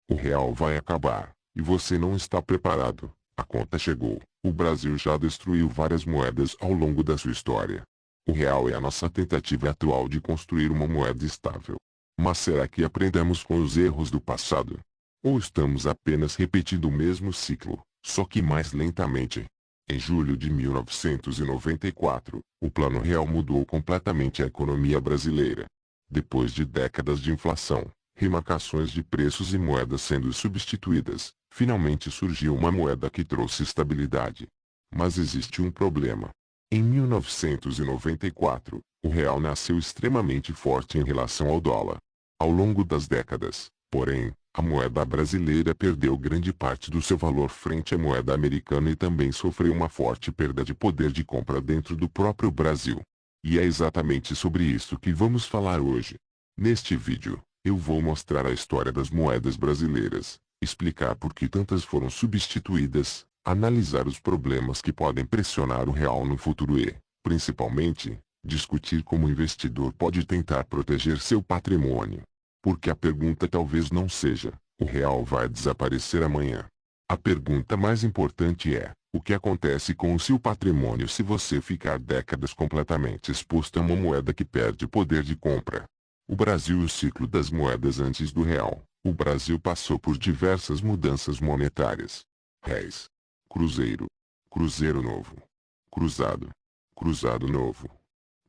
O real vai acabar, e você não está preparado. A conta chegou. O Brasil já destruiu várias moedas ao longo da sua história. O real é a nossa tentativa atual de construir uma moeda estável. Mas será que aprendemos com os erros do passado? Ou estamos apenas repetindo o mesmo ciclo, só que mais lentamente? Em julho de 1994, o Plano Real mudou completamente a economia brasileira. Depois de décadas de inflação, remarcações de preços e moedas sendo substituídas, finalmente surgiu uma moeda que trouxe estabilidade. Mas existe um problema. Em 1994, o real nasceu extremamente forte em relação ao dólar. Ao longo das décadas, porém, a moeda brasileira perdeu grande parte do seu valor frente à moeda americana e também sofreu uma forte perda de poder de compra dentro do próprio Brasil. E é exatamente sobre isso que vamos falar hoje. Neste vídeo, eu vou mostrar a história das moedas brasileiras, explicar por que tantas foram substituídas, analisar os problemas que podem pressionar o real no futuro e, principalmente, discutir como o investidor pode tentar proteger seu patrimônio. Porque a pergunta talvez não seja, o real vai desaparecer amanhã. A pergunta mais importante é, o que acontece com o seu patrimônio se você ficar décadas completamente exposto a uma moeda que perde poder de compra? O Brasil e o ciclo das moedas antes do real. O Brasil passou por diversas mudanças monetárias. Réis. Cruzeiro. Cruzeiro novo. Cruzado. Cruzado novo.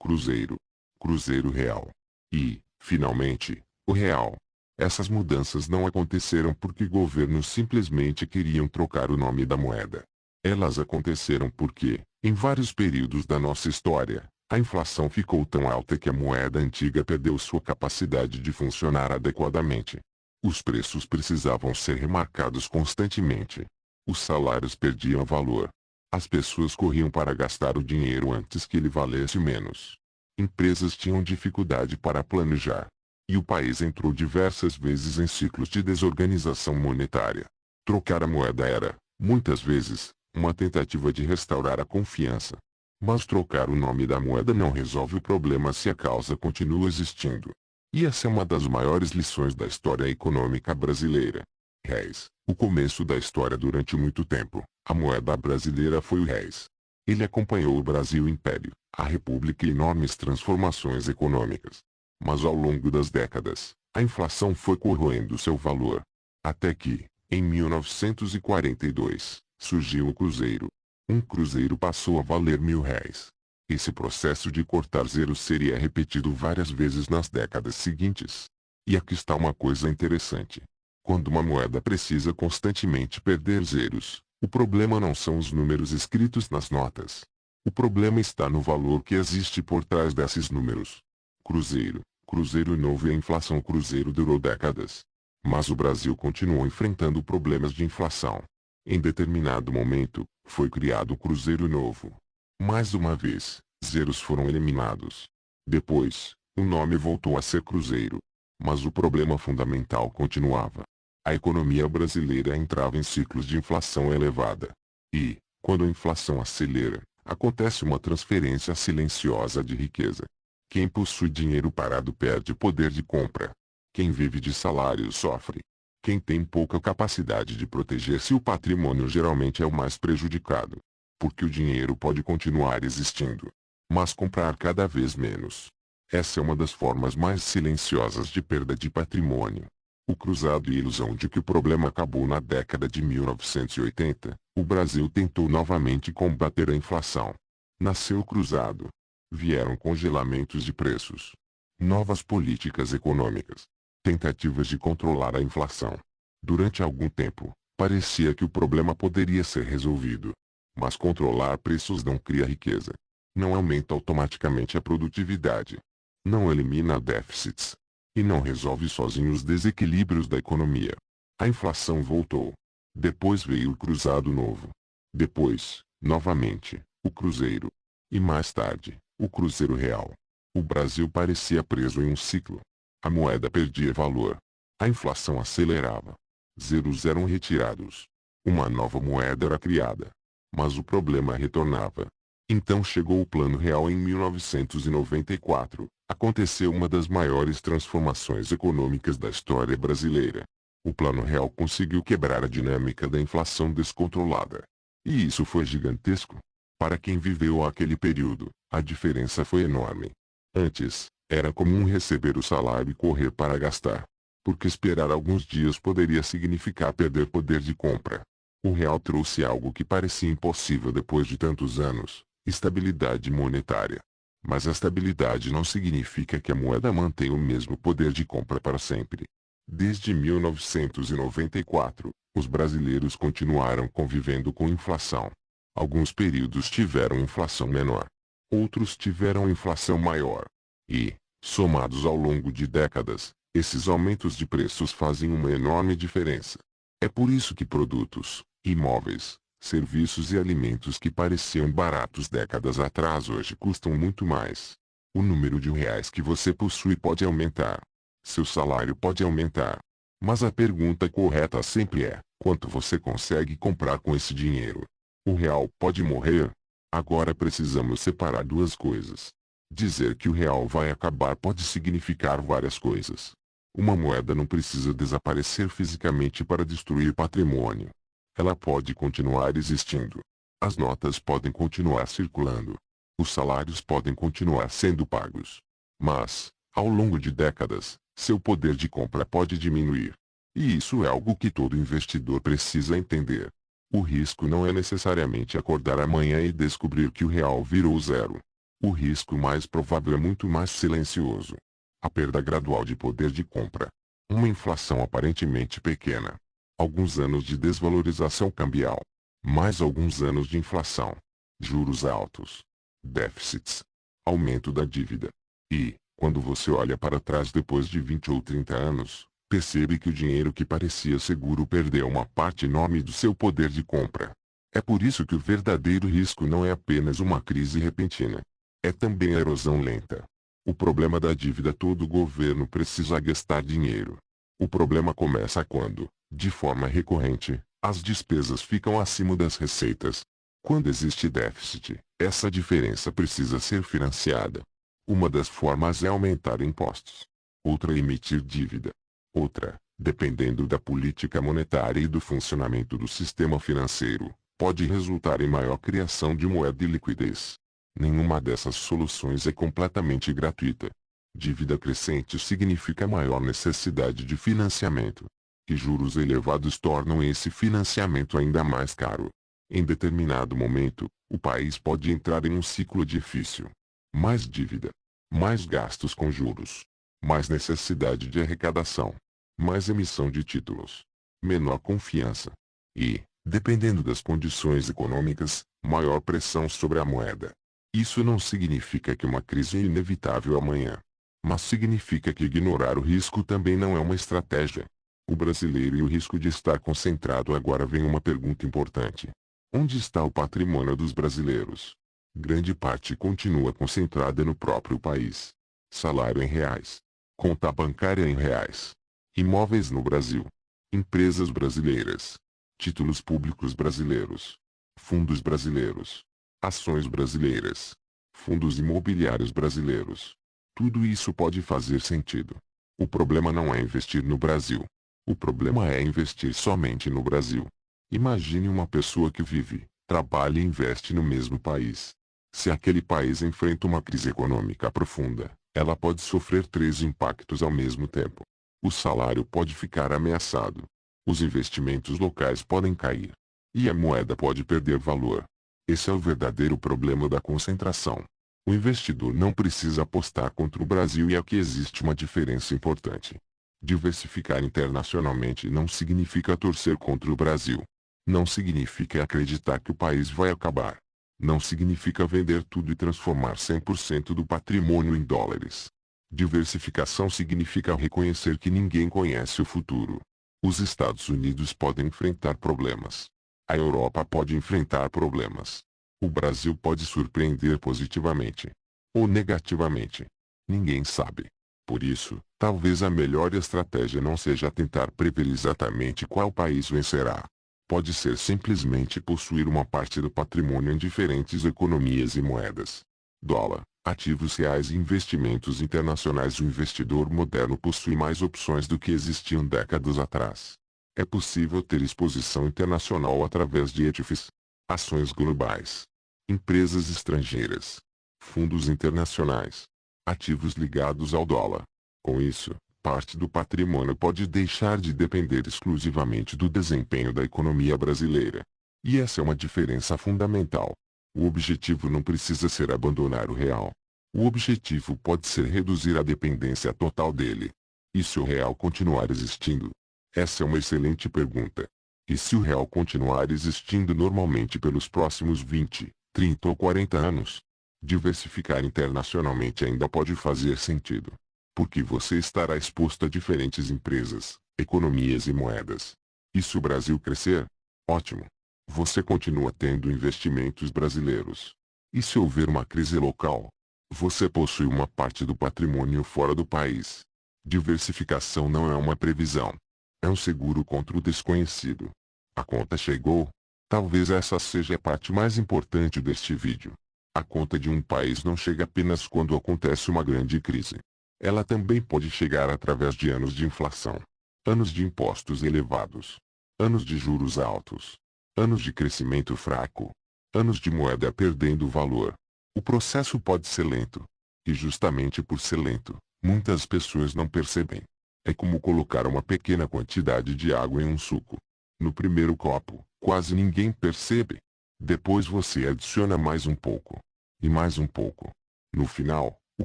Cruzeiro. Cruzeiro real. E, finalmente, o real. Essas mudanças não aconteceram porque governos simplesmente queriam trocar o nome da moeda. Elas aconteceram porque, em vários períodos da nossa história, a inflação ficou tão alta que a moeda antiga perdeu sua capacidade de funcionar adequadamente. Os preços precisavam ser remarcados constantemente. Os salários perdiam valor. As pessoas corriam para gastar o dinheiro antes que ele valesse menos. Empresas tinham dificuldade para planejar. E o país entrou diversas vezes em ciclos de desorganização monetária. Trocar a moeda era, muitas vezes, uma tentativa de restaurar a confiança. Mas trocar o nome da moeda não resolve o problema se a causa continua existindo. E essa é uma das maiores lições da história econômica brasileira. Réis. O começo da história durante muito tempo, a moeda brasileira foi o réis. Ele acompanhou o Brasil Império, a República e enormes transformações econômicas. Mas ao longo das décadas, a inflação foi corroendo seu valor. Até que, em 1942, surgiu o cruzeiro. Um cruzeiro passou a valer R$ 1.000. Esse processo de cortar zeros seria repetido várias vezes nas décadas seguintes. E aqui está uma coisa interessante. Quando uma moeda precisa constantemente perder zeros, o problema não são os números escritos nas notas. O problema está no valor que existe por trás desses números. Cruzeiro, Cruzeiro novo e a inflação. O cruzeiro durou décadas. Mas o Brasil continuou enfrentando problemas de inflação. Em determinado momento, foi criado o Cruzeiro novo. Mais uma vez, zeros foram eliminados. Depois, o nome voltou a ser Cruzeiro. Mas o problema fundamental continuava. A economia brasileira entrava em ciclos de inflação elevada. E, quando a inflação acelera, acontece uma transferência silenciosa de riqueza. Quem possui dinheiro parado perde poder de compra. Quem vive de salário sofre. Quem tem pouca capacidade de proteger seu patrimônio geralmente é o mais prejudicado. Porque o dinheiro pode continuar existindo, mas comprar cada vez menos. Essa é uma das formas mais silenciosas de perda de patrimônio. O cruzado e a ilusão de que o problema acabou na década de 1980, o Brasil tentou novamente combater a inflação. Nasceu o cruzado. Vieram congelamentos de preços. Novas políticas econômicas. Tentativas de controlar a inflação. Durante algum tempo, parecia que o problema poderia ser resolvido. Mas controlar preços não cria riqueza. Não aumenta automaticamente a produtividade. Não elimina déficits. E não resolve sozinho os desequilíbrios da economia. A inflação voltou. Depois veio o cruzado novo. Depois, novamente, o cruzeiro. E mais tarde, o cruzeiro real. O Brasil parecia preso em um ciclo. A moeda perdia valor. A inflação acelerava. Zeros eram retirados. Uma nova moeda era criada. Mas o problema retornava. Então chegou o Plano Real em 1994. Aconteceu uma das maiores transformações econômicas da história brasileira. O Plano Real conseguiu quebrar a dinâmica da inflação descontrolada. E isso foi gigantesco. Para quem viveu aquele período, a diferença foi enorme. Antes, era comum receber o salário e correr para gastar. Porque esperar alguns dias poderia significar perder poder de compra. O real trouxe algo que parecia impossível depois de tantos anos: estabilidade monetária. Mas a estabilidade não significa que a moeda mantenha o mesmo poder de compra para sempre. Desde 1994, os brasileiros continuaram convivendo com inflação. Alguns períodos tiveram inflação menor. Outros tiveram inflação maior. E, somados ao longo de décadas, esses aumentos de preços fazem uma enorme diferença. É por isso que produtos, imóveis, serviços e alimentos que pareciam baratos décadas atrás hoje custam muito mais. O número de reais que você possui pode aumentar. Seu salário pode aumentar. Mas a pergunta correta sempre é: quanto você consegue comprar com esse dinheiro? O real pode morrer? Agora precisamos separar duas coisas. Dizer que o real vai acabar pode significar várias coisas. Uma moeda não precisa desaparecer fisicamente para destruir patrimônio. Ela pode continuar existindo. As notas podem continuar circulando. Os salários podem continuar sendo pagos. Mas, ao longo de décadas, seu poder de compra pode diminuir. E isso é algo que todo investidor precisa entender. O risco não é necessariamente acordar amanhã e descobrir que o real virou zero. O risco mais provável é muito mais silencioso. A perda gradual de poder de compra. Uma inflação aparentemente pequena. Alguns anos de desvalorização cambial. Mais alguns anos de inflação. Juros altos. Déficits. Aumento da dívida. E, quando você olha para trás depois de 20 ou 30 anos, percebe que o dinheiro que parecia seguro perdeu uma parte enorme do seu poder de compra. É por isso que o verdadeiro risco não é apenas uma crise repentina. É também a erosão lenta. O problema da dívida: todo governo precisa gastar dinheiro. O problema começa quando, de forma recorrente, as despesas ficam acima das receitas. Quando existe déficit, essa diferença precisa ser financiada. Uma das formas é aumentar impostos. Outra é emitir dívida. Outra, dependendo da política monetária e do funcionamento do sistema financeiro, pode resultar em maior criação de moeda e liquidez. Nenhuma dessas soluções é completamente gratuita. Dívida crescente significa maior necessidade de financiamento. E juros elevados tornam esse financiamento ainda mais caro. Em determinado momento, o país pode entrar em um ciclo difícil. Mais dívida. Mais gastos com juros. Mais necessidade de arrecadação. Mais emissão de títulos. Menor confiança. E, dependendo das condições econômicas, maior pressão sobre a moeda. Isso não significa que uma crise é inevitável amanhã. Mas significa que ignorar o risco também não é uma estratégia. O brasileiro e o risco de estar concentrado. Agora vem uma pergunta importante. Onde está o patrimônio dos brasileiros? Grande parte continua concentrada no próprio país. Salário em reais. Conta bancária em reais. Imóveis no Brasil. Empresas brasileiras. Títulos públicos brasileiros. Fundos brasileiros. Ações brasileiras. Fundos imobiliários brasileiros. Tudo isso pode fazer sentido. O problema não é investir no Brasil. O problema é investir somente no Brasil. Imagine uma pessoa que vive, trabalha e investe no mesmo país. Se aquele país enfrenta uma crise econômica profunda, ela pode sofrer 3 impactos ao mesmo tempo. O salário pode ficar ameaçado. Os investimentos locais podem cair. E a moeda pode perder valor. Esse é o verdadeiro problema da concentração. O investidor não precisa apostar contra o Brasil, e aqui existe uma diferença importante. Diversificar internacionalmente não significa torcer contra o Brasil. Não significa acreditar que o país vai acabar. Não significa vender tudo e transformar 100% do patrimônio em dólares. Diversificação significa reconhecer que ninguém conhece o futuro. Os Estados Unidos podem enfrentar problemas. A Europa pode enfrentar problemas. O Brasil pode surpreender positivamente. Ou negativamente. Ninguém sabe. Por isso, talvez a melhor estratégia não seja tentar prever exatamente qual país vencerá. Pode ser simplesmente possuir uma parte do patrimônio em diferentes economias e moedas. Dólar, ativos reais e investimentos internacionais. O investidor moderno possui mais opções do que existiam décadas atrás. É possível ter exposição internacional através de ETFs, ações globais, empresas estrangeiras, fundos internacionais, ativos ligados ao dólar. Com isso, parte do patrimônio pode deixar de depender exclusivamente do desempenho da economia brasileira. E essa é uma diferença fundamental. O objetivo não precisa ser abandonar o real. O objetivo pode ser reduzir a dependência total dele. E se o real continuar existindo? Essa é uma excelente pergunta. E se o real continuar existindo normalmente pelos próximos 20, 30 ou 40 anos? Diversificar internacionalmente ainda pode fazer sentido. Porque você estará exposto a diferentes empresas, economias e moedas. E se o Brasil crescer? Ótimo. Você continua tendo investimentos brasileiros. E se houver uma crise local? Você possui uma parte do patrimônio fora do país. Diversificação não é uma previsão. É um seguro contra o desconhecido. A conta chegou? Talvez essa seja a parte mais importante deste vídeo. A conta de um país não chega apenas quando acontece uma grande crise. Ela também pode chegar através de anos de inflação, anos de impostos elevados, anos de juros altos, anos de crescimento fraco, anos de moeda perdendo valor. O processo pode ser lento. E justamente por ser lento, muitas pessoas não percebem. É como colocar uma pequena quantidade de água em um suco. No primeiro copo, quase ninguém percebe. Depois você adiciona mais um pouco. E mais um pouco. No final, o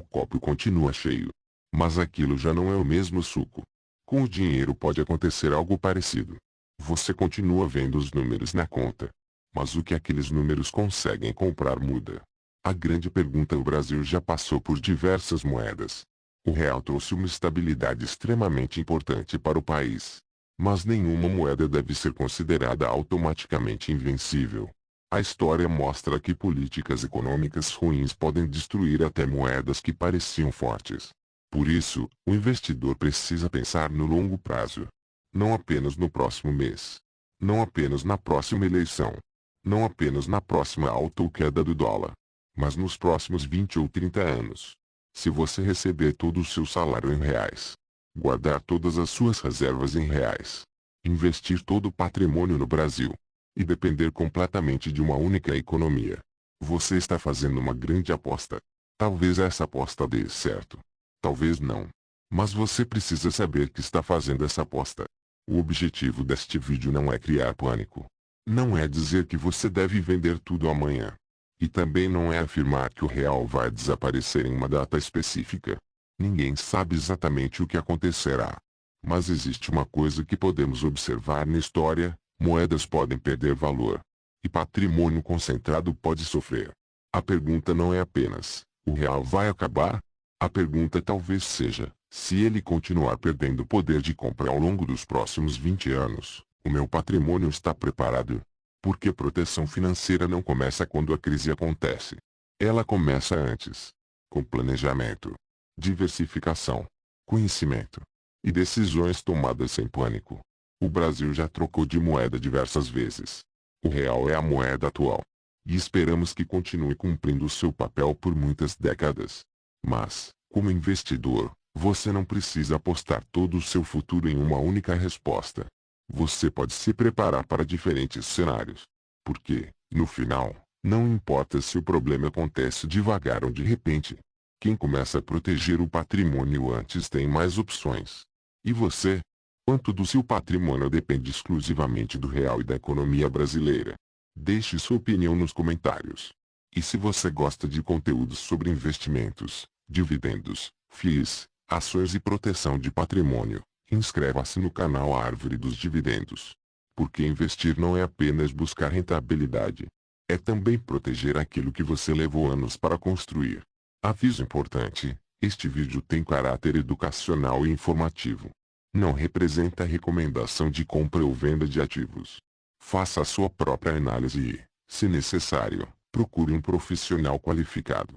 copo continua cheio. Mas aquilo já não é o mesmo suco. Com o dinheiro pode acontecer algo parecido. Você continua vendo os números na conta. Mas o que aqueles números conseguem comprar muda. A grande pergunta: o Brasil já passou por diversas moedas. O real trouxe uma estabilidade extremamente importante para o país. Mas nenhuma moeda deve ser considerada automaticamente invencível. A história mostra que políticas econômicas ruins podem destruir até moedas que pareciam fortes. Por isso, o investidor precisa pensar no longo prazo. Não apenas no próximo mês. Não apenas na próxima eleição. Não apenas na próxima alta ou queda do dólar. Mas nos próximos 20 ou 30 anos. Se você receber todo o seu salário em reais, guardar todas as suas reservas em reais, investir todo o patrimônio no Brasil, e depender completamente de uma única economia, você está fazendo uma grande aposta. Talvez essa aposta dê certo. Talvez não. Mas você precisa saber que está fazendo essa aposta. O objetivo deste vídeo não é criar pânico. Não é dizer que você deve vender tudo amanhã. E também não é afirmar que o real vai desaparecer em uma data específica. Ninguém sabe exatamente o que acontecerá. Mas existe uma coisa que podemos observar na história: moedas podem perder valor. E patrimônio concentrado pode sofrer. A pergunta não é apenas: o real vai acabar? A pergunta talvez seja: se ele continuar perdendo poder de compra ao longo dos próximos 20 anos, o meu patrimônio está preparado? Porque proteção financeira não começa quando a crise acontece. Ela começa antes. Com planejamento, diversificação, conhecimento e decisões tomadas sem pânico. O Brasil já trocou de moeda diversas vezes. O real é a moeda atual. E esperamos que continue cumprindo seu papel por muitas décadas. Mas, como investidor, você não precisa apostar todo o seu futuro em uma única resposta. Você pode se preparar para diferentes cenários. Porque, no final, não importa se o problema acontece devagar ou de repente. Quem começa a proteger o patrimônio antes tem mais opções. E você? Quanto do seu patrimônio depende exclusivamente do real e da economia brasileira? Deixe sua opinião nos comentários. E se você gosta de conteúdos sobre investimentos, dividendos, FIIs, ações e proteção de patrimônio, inscreva-se no canal Árvore dos Dividendos. Porque investir não é apenas buscar rentabilidade. É também proteger aquilo que você levou anos para construir. Aviso importante: este vídeo tem caráter educacional e informativo. Não representa recomendação de compra ou venda de ativos. Faça a sua própria análise e, se necessário, procure um profissional qualificado.